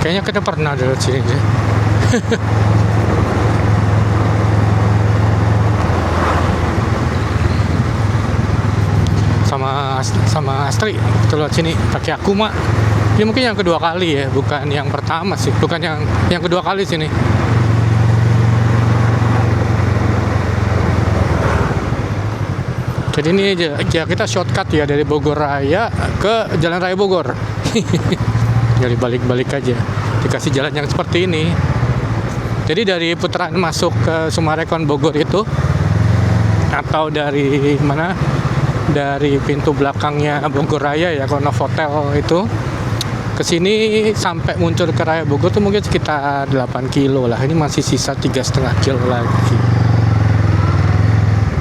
Kayaknya kita pernah lewat sini deh. sama Astri kita lewat sini pakai Akuma. Ini mungkin yang kedua kali ya, bukan yang pertama sih, bukan yang kedua kali sini. Jadi ini ya kita shortcut ya dari Bogor Raya ke Jalan Raya Bogor. Jadi balik-balik aja, dikasih jalan yang seperti ini. Jadi dari putaran masuk ke Sumarekon Bogor itu, atau dari mana, dari pintu belakangnya Bogor Raya ya, kalau Novotel itu ke sini sampai muncul ke Raya Bogor tuh mungkin sekitar 8 kilo lah. Ini masih sisa 3,5 kilo lagi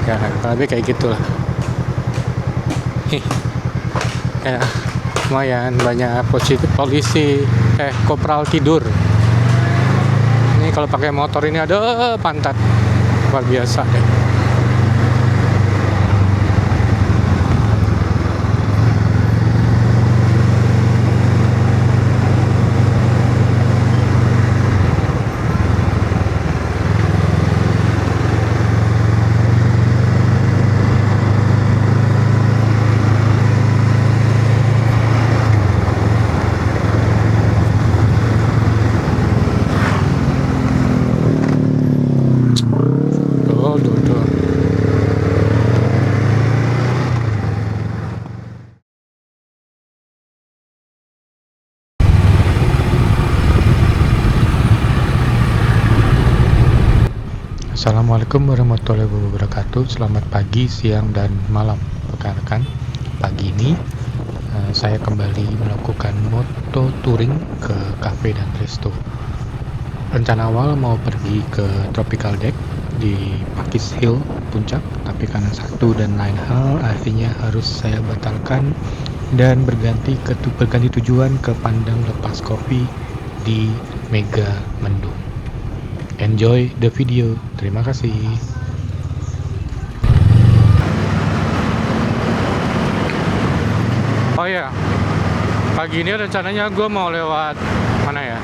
ya, lebih kayak gitulah. Ya lumayan banyak polisi kopral tidur. Ini kalau pakai motor ini ada pantat luar biasa deh. Assalamualaikum warahmatullahi wabarakatuh. Selamat pagi, siang, dan malam rekan-rekan. Pagi ini saya kembali melakukan moto touring ke cafe dan resto. Rencana awal mau pergi ke Tropical Deck di Pakis Hill Puncak, tapi karena satu dan lain hal akhirnya harus saya batalkan dan berganti tujuan ke Pandang Lepas Kopi di Mega Mendung. Enjoy the video. Terima kasih. Oh ya, pagi ini rencananya gue mau lewat mana ya?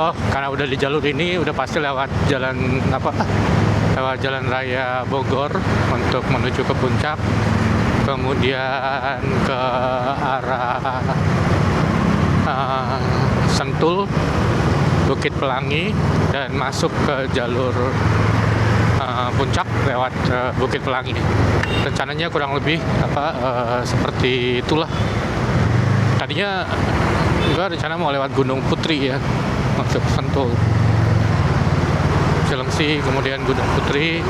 Oh, karena udah di jalur ini, udah pasti lewat jalan lewat Jalan Raya Bogor untuk menuju ke puncak, kemudian ke arah Sentul, Bukit Pelangi, dan masuk ke jalur puncak lewat Bukit Pelangi. Rencananya kurang lebih seperti itulah. Tadinya juga rencana mau lewat Gunung Putri ya, masuk Sentul, Cilengsi, kemudian Gunung Putri.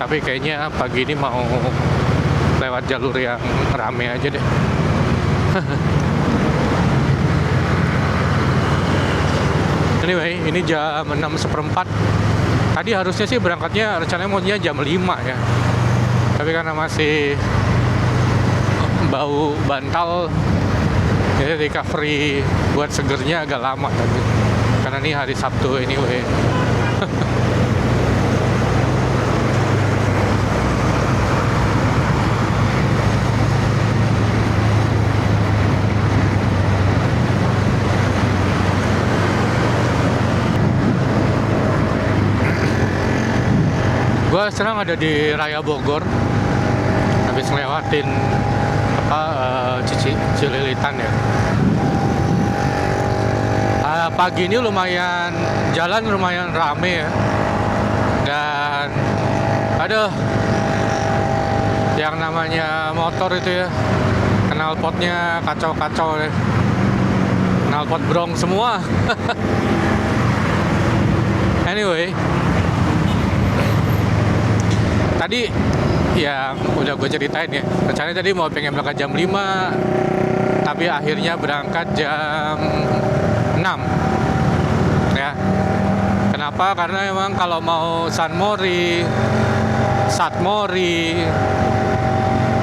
Tapi kayaknya pagi ini mau lewat jalur yang rame aja deh. Anyway, ini jam 6:15. Tadi harusnya sih berangkatnya, rencananya maunya jam 5 ya. Tapi karena masih bau bantal, jadi recovery buat segernya agak lama tadi. Karena ini hari Sabtu anyway. Gue sekarang ada di Raya Bogor, habis ngelewatin Cililitan ya. Pagi ini jalan lumayan rame ya, dan yang namanya motor itu ya, knalpotnya kacau-kacau ya, knalpot brong semua. Anyway, tadi ya udah gue ceritain ya, rencananya tadi mau pengen berangkat jam 5, tapi akhirnya berangkat jam 6 ya. Kenapa? Karena emang kalau mau Sunmori, Satmori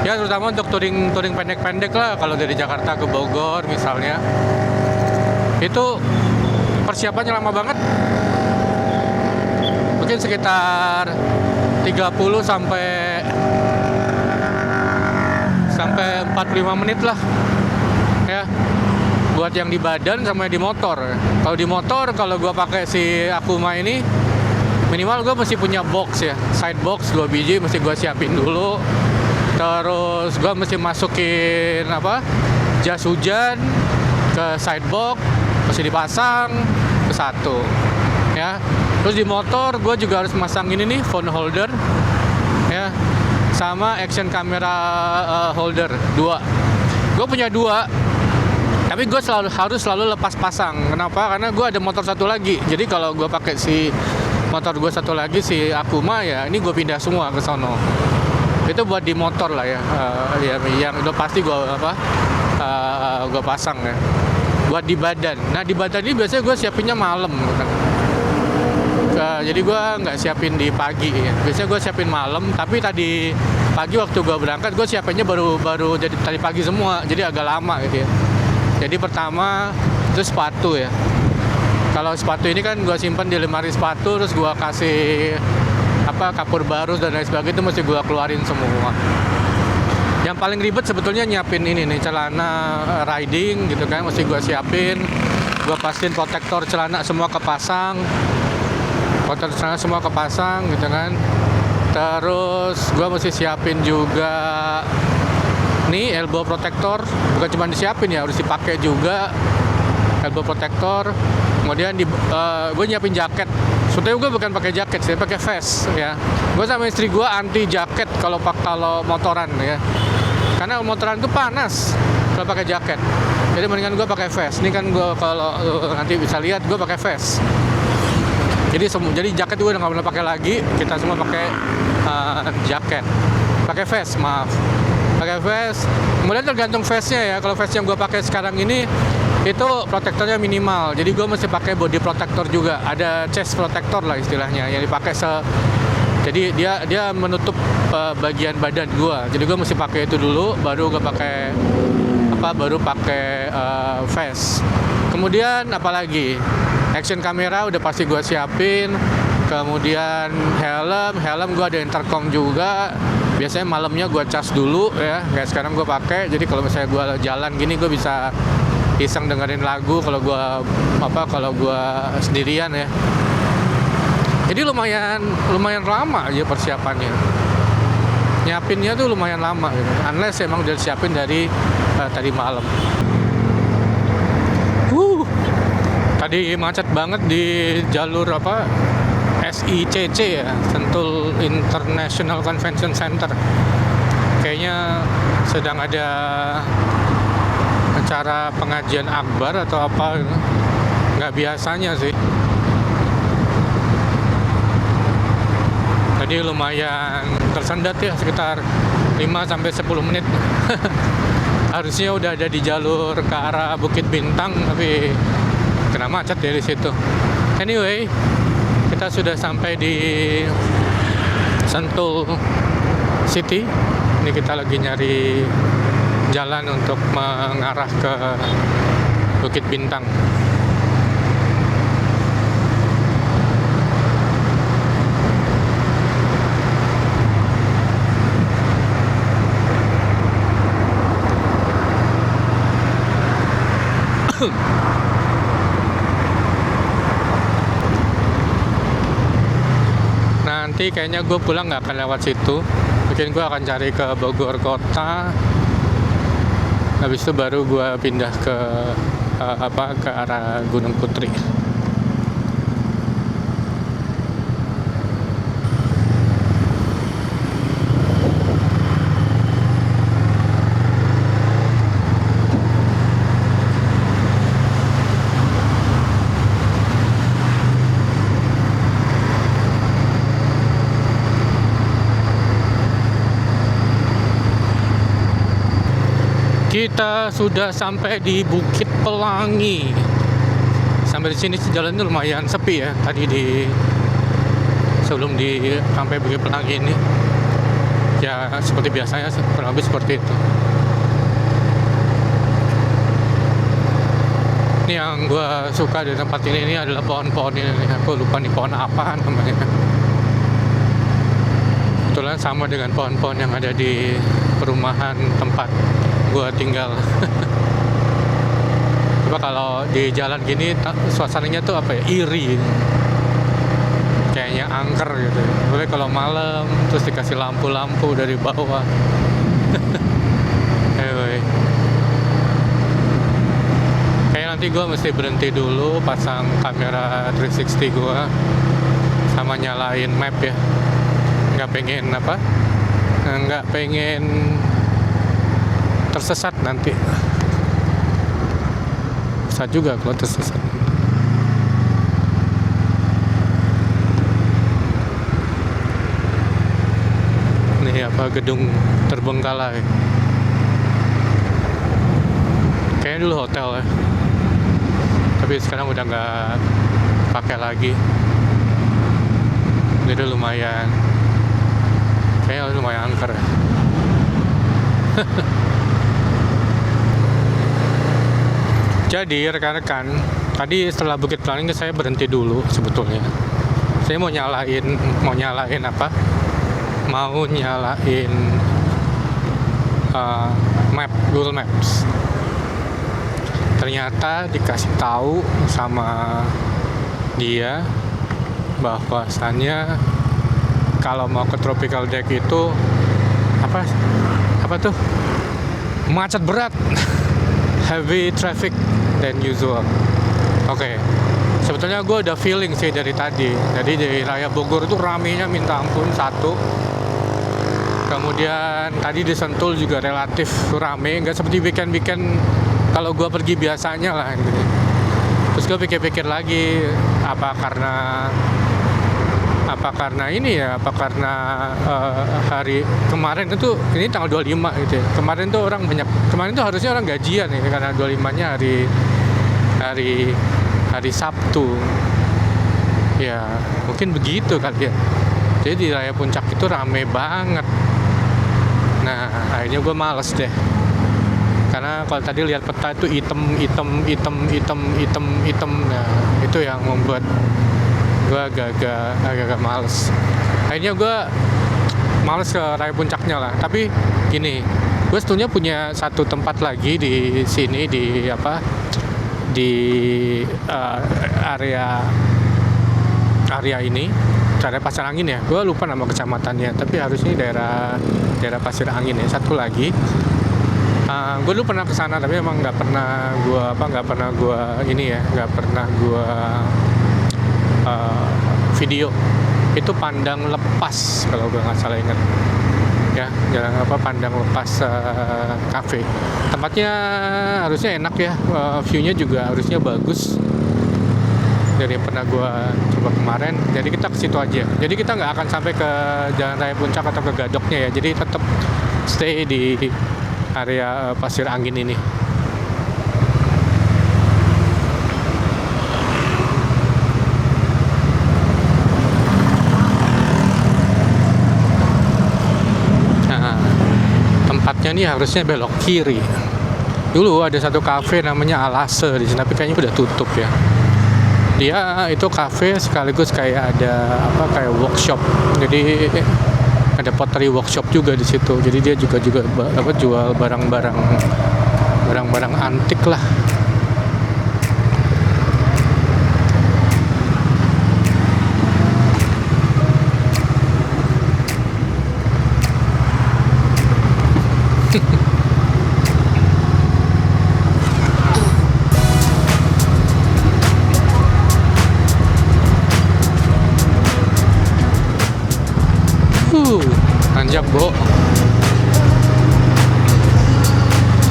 ya, terutama untuk touring pendek-pendek lah, kalau dari Jakarta ke Bogor misalnya, itu persiapannya lama banget, mungkin sekitar 30 sampai 45 menit lah ya, buat yang di badan sama yang di motor. Kalau di motor, kalau gue pakai si Akuma ini, minimal gue mesti punya box ya, side box 2 biji mesti gue siapin dulu. Terus gue mesti masukin jas hujan ke side box, mesti dipasang ke satu ya. Terus di motor gue juga harus masang ini nih, phone holder ya, sama action camera holder 2. Gue punya 2, tapi gue harus selalu lepas pasang. Kenapa? Karena gue ada motor satu lagi. Jadi kalau gue pakai si motor gue satu lagi si Akuma ya, ini gue pindah semua ke sono. Itu buat di motor lah ya, yang udah pasti gue gue pasang ya. Buat di badan. Nah di badan ini biasanya gue siapinnya malam. Jadi gue nggak siapin di pagi ya. Biasanya gue siapin malam, tapi tadi pagi waktu gue berangkat gue siapinnya baru jadi tadi pagi semua, jadi agak lama gitu ya. Jadi pertama itu sepatu ya. Kalau sepatu ini kan gue simpan di lemari sepatu, terus gue kasih kapur baru dan lain sebagainya, itu mesti gue keluarin semua. Yang paling ribet sebetulnya nyiapin ini nih, celana riding gitu kan, mesti gue siapin. Gue pastiin protektor celana semua kepasang, gitu kan. Terus gue mesti siapin juga nih elbow protector, bukan cuma disiapin ya, harus dipakai juga elbow protector. Kemudian gue nyiapin jaket. Sebetulnya gue bukan pakai jaket sih, pakai vest ya. Gue sama istri gue anti jaket kalau motoran ya, karena motoran itu panas kalau pakai jaket. Jadi mendingan gue pakai vest. Ini kan gue kalau nanti bisa lihat gue pakai vest. Jadi jaket gue udah nggak pernah pakai lagi. Kita semua pakai jaket, pakai vest, pakai vest. Kemudian tergantung vestnya ya. Kalau vest yang gue pakai sekarang ini itu protektornya minimal. Jadi gue mesti pakai body protector juga. Ada chest protector lah istilahnya yang dipakai jadi dia menutup bagian badan gue. Jadi gue mesti pakai itu dulu, baru gue pakai vest. Kemudian apalagi? Action kamera udah pasti gue siapin. Kemudian helm gue ada intercom juga. Biasanya malamnya gue cas dulu ya, kayak sekarang gue pakai. Jadi kalau misalnya gue jalan gini gue bisa iseng dengerin lagu kalau gue sendirian ya. Jadi lumayan lama aja persiapannya. Nyiapinnya tuh lumayan lama gitu. Unless emang udah siapin dari tadi malam. Tadi macet banget di jalur SICC ya, Sentul International Convention Center. Kayaknya sedang ada acara pengajian akbar atau apa, nggak biasanya sih. Tadi lumayan tersendat ya, sekitar 5-10 menit. Harusnya udah ada di jalur ke arah Bukit Bintang, tapi kena macet ya di situ. Anyway, kita sudah sampai di Sentul City. Ini kita lagi nyari jalan untuk mengarah ke Bukit Bintang. Nanti kayaknya gue pulang nggak akan lewat situ. Mungkin gue akan cari ke Bogor kota. Habis itu baru gue pindah ke arah Gunung Putri. Kita sudah sampai di Bukit Pelangi. Sampai di sini jalannya lumayan sepi ya. Tadi sebelum sampai Bukit Pelangi ini, ya seperti biasanya, kurang lebih seperti itu. Ini yang gue suka di tempat ini adalah pohon-pohon ini. Aku lupa nih pohon apa namanya. Kebetulan sama dengan pohon-pohon yang ada di perumahan tempat gue tinggal. Coba kalau di jalan gini suasananya tuh apa ya, iri, kayaknya angker gitu. Boleh kalau malam terus dikasih lampu-lampu dari bawah. Anyway, kayak nanti gue mesti berhenti dulu, pasang kamera 360 gue, sama nyalain map ya. Nggak pengen tersesat nanti. Bisa juga kalau tersesat. Nih gedung terbengkalai. Kayaknya dulu hotel ya. Tapi sekarang udah nggak pakai lagi. Jadi lumayan. Kayaknya lumayan angker ya. Jadi rekan-rekan, tadi setelah Bukit Planning saya berhenti dulu sebetulnya. Saya mau nyalain map, Google Maps. Ternyata dikasih tahu sama dia bahwasannya kalau mau ke Tropical Deck itu apa tuh, macet berat. Heavy traffic than usual. Oke. Sebetulnya gue udah feeling sih dari tadi. Jadi di Raya Bogor itu ramenya minta ampun, satu. Kemudian tadi di Sentul juga relatif rame, nggak seperti weekend kalau gue pergi biasanya lah gitu. Terus gue pikir-pikir lagi, apa karena ini ya, hari kemarin itu, ini tanggal 25 gitu ya. Kemarin tuh harusnya orang gajian ya, karena 25-nya hari Sabtu. Ya, mungkin begitu kali ya. Jadi di Raya Puncak itu rame banget. Nah, akhirnya gue males deh. Karena kalau tadi lihat peta itu hitam. Nah, itu yang membuat gue agak males. Akhirnya gue males ke Raya Puncaknya lah. Tapi gini, gue sebetulnya punya satu tempat lagi di sini, di area ini, area Pasir Angin ya. Gue lupa nama kecamatannya, tapi harusnya daerah Pasir Angin ya. Satu lagi, gue dulu pernah kesana, tapi emang nggak pernah gue video. Itu Pandang Lepas kalau gue nggak salah ingat ya, Pandang Lepas cafe. Tempatnya harusnya enak ya, view-nya juga harusnya bagus dari yang pernah gue coba kemarin. Jadi kita ke situ aja. Jadi kita nggak akan sampai ke Jalan Raya Puncak atau ke Gadoknya ya. Jadi tetap stay di area Pasir Angin ini. Tempatnya nih harusnya belok kiri. Dulu ada satu kafe namanya Alase di sini, tapi kayaknya udah tutup ya. Dia itu kafe sekaligus kayak ada kayak workshop. Jadi ada pottery workshop juga di situ. Jadi dia juga jual barang-barang antik lah. Tanjak Bo.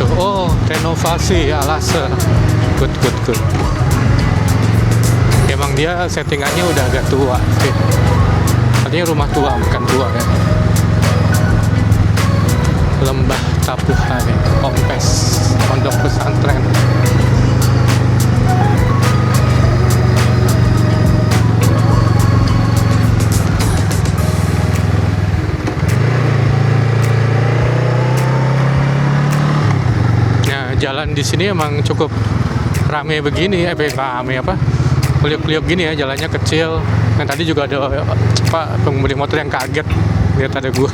Tuh, renovasi Alase. Good. Emang dia settingannya udah agak tua sih. Artinya rumah tua, bukan tua ya. Lembah Tapuhan, Kompes, Pondok Pesantren. Jalan di sini emang cukup rame begini, liuk-liuk gini ya, jalannya kecil. Dan tadi juga ada pengemudi motor yang kaget lihat ada gua.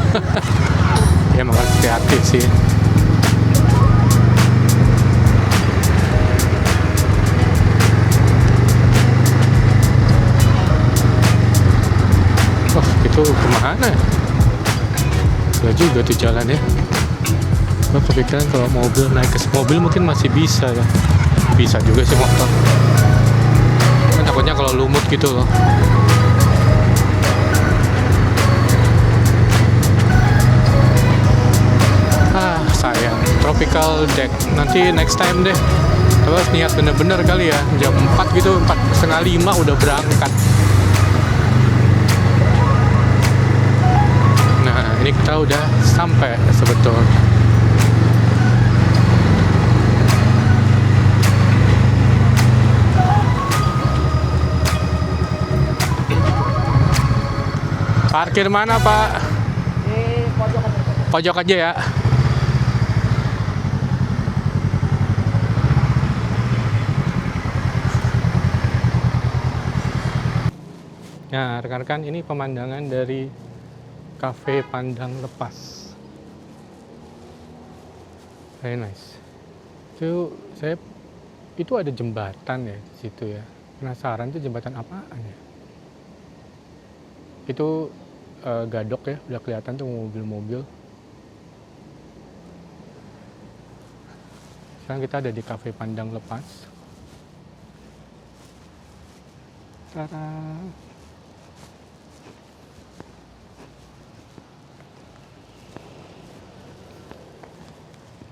Ya emang harus hati-hati sih. Mana? Gak juga tuh jalan ya. Gue kepikiran kalau mobil, naik ke mobil mungkin masih bisa ya. Bisa juga sih motor. Kan takutnya kalau lumut gitu loh. Sayang. Tropical deck. Nanti next time deh. Terus niat bener-bener kali ya. Jam 4 gitu, 4:30, 5 udah berangkat. Nah, ini kita udah sampai sebetulnya. Parkir mana, Pak? Di pojok aja. Pojok aja ya. Nah, rekan-rekan, ini pemandangan dari Cafe Pandang Lepas. Very nice. Itu ada jembatan ya di situ ya. Penasaran itu jembatan apaan ya? Itu gadok ya, udah kelihatan tuh mobil-mobil. Sekarang kita ada di Cafe Pandang Lepas. Tada.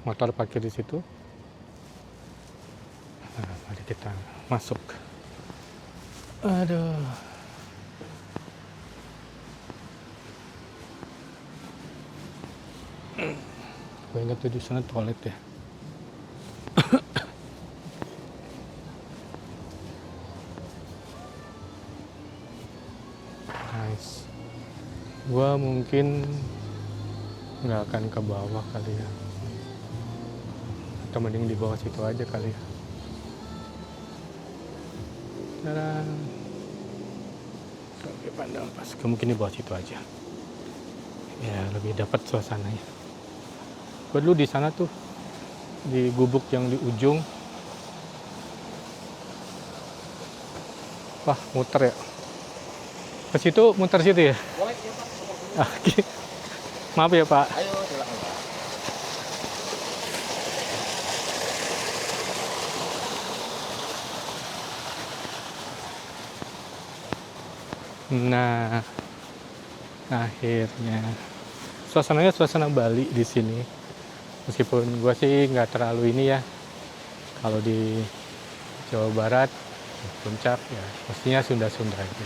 Motor parkir di situ. Nah, mari kita masuk. Aduh. Gue ingat tuh di sana toilet ya. Nice. Gua mungkin nggak akan ke bawah kali ya. Atau mending di bawah situ aja kali ya. Tada. Oke, pandang pas. Mungkin di bawah situ aja. Ya, lebih dapat suasananya. Gue dulu di sana tuh, di gubuk yang di ujung. Wah, muter ya. Ke situ, muter situ ya? Boleh ya Pak. Oke. Maaf ya Pak. Ayo silakan Pak. Nah, akhirnya suasananya suasana Bali di sini. Meskipun gue sih nggak terlalu ini ya. Kalau di Jawa Barat, Puncak ya, pastinya Sunda-Sunda gitu.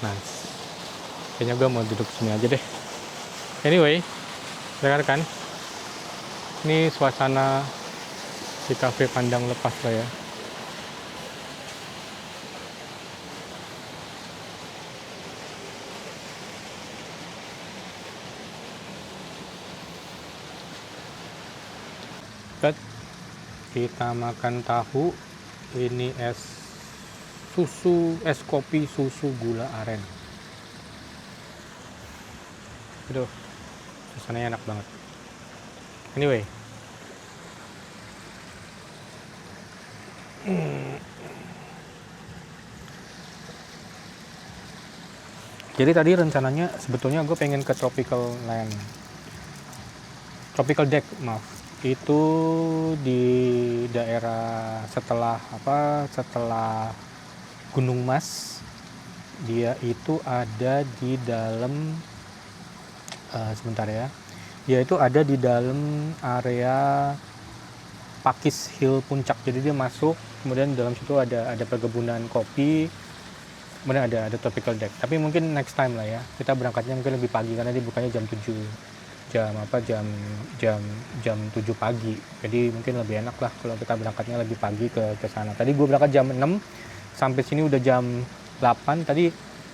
Nice. Kayaknya gue mau duduk sini aja deh. Anyway, rekan-rekan, ini suasana di Cafe Pandang Lepas lah ya. Kita makan tahu. Ini es kopi susu gula aren. Aduh, suasananya enak banget. Anyway, jadi tadi rencananya sebetulnya gue pengen ke Tropical Deck, maaf. Itu di daerah setelah Gunung Mas. Dia itu ada di dalam sebentar ya. Dia itu ada di dalam area Pakis Hill Puncak. Jadi dia masuk, kemudian di dalam situ ada perkebunan kopi. Kemudian ada Tropical Deck. Tapi mungkin next time lah ya. Kita berangkatnya mungkin lebih pagi karena dia bukanya jam 7. Jam 7 pagi. Jadi mungkin lebih enak lah kalau kita berangkatnya lebih pagi ke sana. Tadi gue berangkat jam 6, sampai sini udah jam 8. Tadi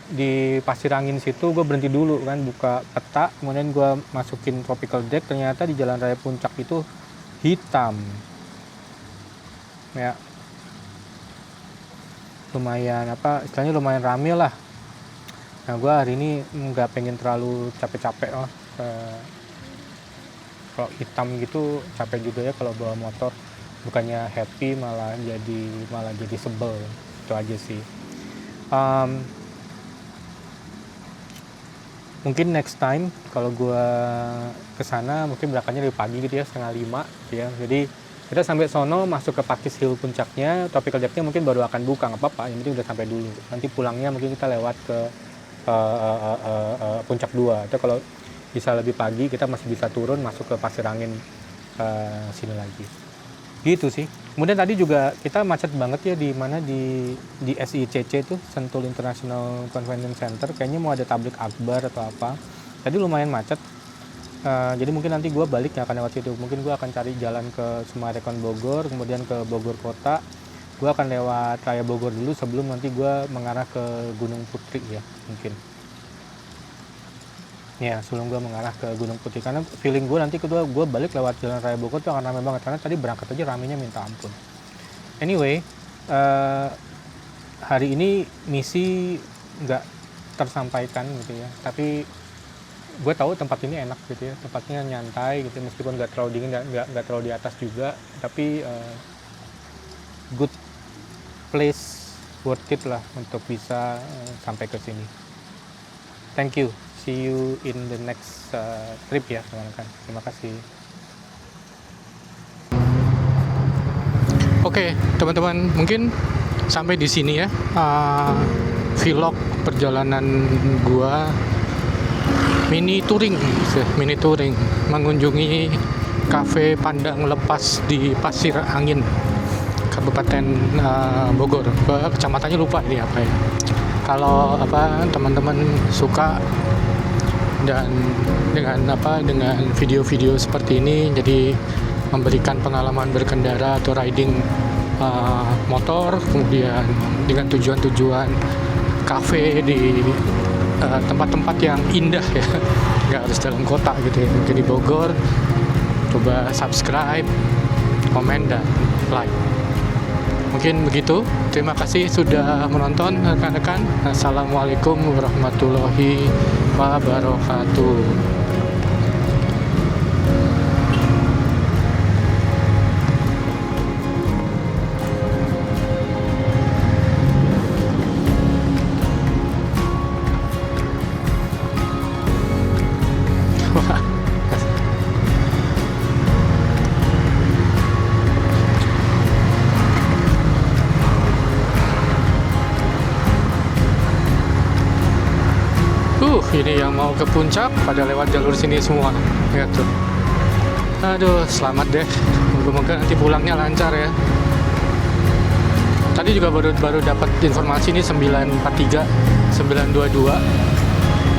di Pasir Angin situ gue berhenti dulu kan, buka peta, kemudian gue masukin Tropical Deck. Ternyata di Jalan Raya Puncak itu hitam. Ya. Istilahnya lumayan rame lah. Nah, gue hari ini nggak pengen terlalu capek-capek loh. Kalau hitam gitu capek juga ya kalau bawa motor. Bukannya happy malah jadi sebel. Itu aja sih. Mungkin next time kalau gue kesana mungkin berangkatnya dari pagi gitu ya, 4:30 gitu ya. Jadi kita sampai sono masuk ke Pakis Hill puncaknya, Tropical Deck-nya mungkin baru akan buka, nggak apa-apa, yang penting udah sampai dulu. Nanti pulangnya mungkin kita lewat ke puncak 2. Atau kalau bisa lebih pagi kita masih bisa turun masuk ke Pasir Angin sini lagi. Gitu sih. Kemudian tadi juga kita macet banget ya di mana di SICC tuh, Sentul International Convention Center. Kayaknya mau ada tablik akbar atau apa. Tadi lumayan macet. Jadi mungkin nanti gue balik ya akan lewat situ. Mungkin gue akan cari jalan ke Sumarekon Bogor, kemudian ke Bogor Kota. Gue akan lewat Raya Bogor dulu sebelum nanti gue mengarah ke Gunung Putri ya mungkin. Ya sebelum gue mengarah ke Gunung Putri, karena feeling gue nanti kedua gue balik lewat Jalan Raya Bogor tuh akan ramai banget, karena tadi berangkat aja ramenya minta ampun. Anyway, hari ini misi nggak tersampaikan gitu ya, tapi gue tahu tempat ini enak gitu ya, tempatnya nyantai gitu, meskipun nggak terlalu dingin, nggak terlalu di atas juga, tapi good place, worth it lah untuk bisa sampai ke sini. Thank you, see you in the next trip ya teman-teman. Terima kasih. Oke, teman-teman, mungkin sampai di sini ya vlog perjalanan gua mini touring mengunjungi Cafe Pandang Lepas di Pasir Angin, Kabupaten Bogor. Kecamatannya lupa ini apa ya. Kalau teman-teman suka dan dengan video-video seperti ini, jadi memberikan pengalaman berkendara atau riding motor, kemudian dengan tujuan-tujuan kafe di tempat-tempat yang indah ya, nggak harus dalam kota gitu ya, mungkin di Bogor. Coba subscribe, komen, dan like. Mungkin begitu. Terima kasih sudah menonton rekan-rekan. Assalamualaikum warahmatullahi wabarakatuh. Ini yang mau ke puncak pada lewat jalur sini semua, ya tuh. Aduh, selamat deh. Moga-moga nanti pulangnya lancar ya. Tadi juga baru dapat informasi ini 943, 922.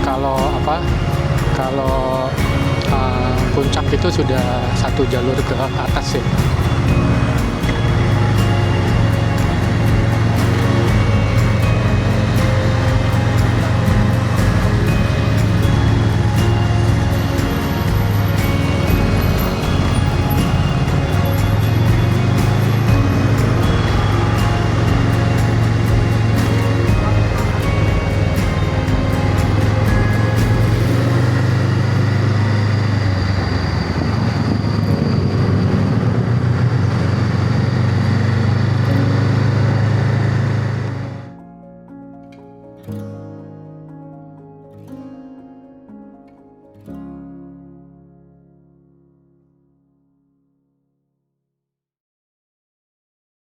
Kalau puncak itu sudah satu jalur ke atas ya.